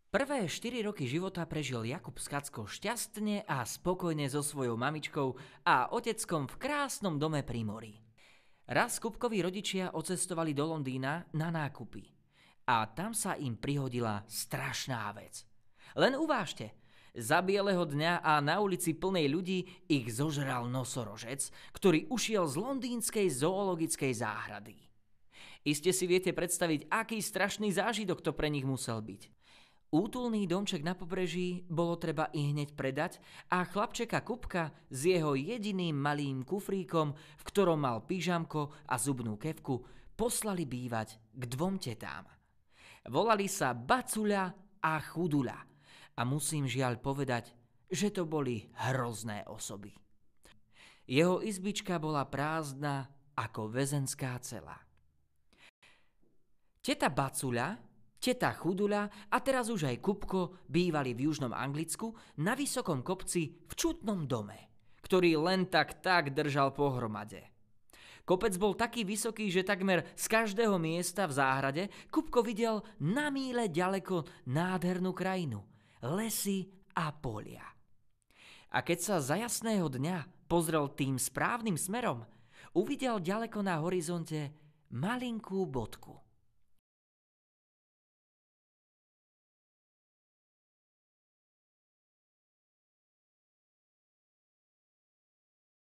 Prvé 4 roky života prežil Jakub Skacko šťastne a spokojne so svojou mamičkou a oteckom v krásnom dome pri mori. Raz Kupkovi rodičia odcestovali do Londýna na nákupy. A tam sa im prihodila strašná vec. Len uvážte, za bieleho dňa a na ulici plnej ľudí ich zožral nosorožec, ktorý ušiel z londýnskej zoologickej záhrady. Iste si viete predstaviť, aký strašný zážitok to pre nich musel byť. Útulný domček na pobreží bolo treba i hneď predať a chlapčeka Kupka s jeho jediným malým kufríkom, v ktorom mal pyžamko a zubnú kefku, poslali bývať k 2 tetám. Volali sa Bacuľa a Chuduľa a musím žiaľ povedať, že to boli hrozné osoby. Jeho izbička bola prázdna ako väzenská cela. Teta Bacuľa, teta Chuduľa a teraz už aj Kupko bývali v južnom Anglicku na vysokom kopci v čudnom dome, ktorý len tak držal pohromade. Kopec bol taký vysoký, že takmer z každého miesta v záhrade Kupko videl na míle ďaleko nádhernú krajinu, lesy a polia. A keď sa za jasného dňa pozrel tým správnym smerom, uvidel ďaleko na horizonte malinkú bodku.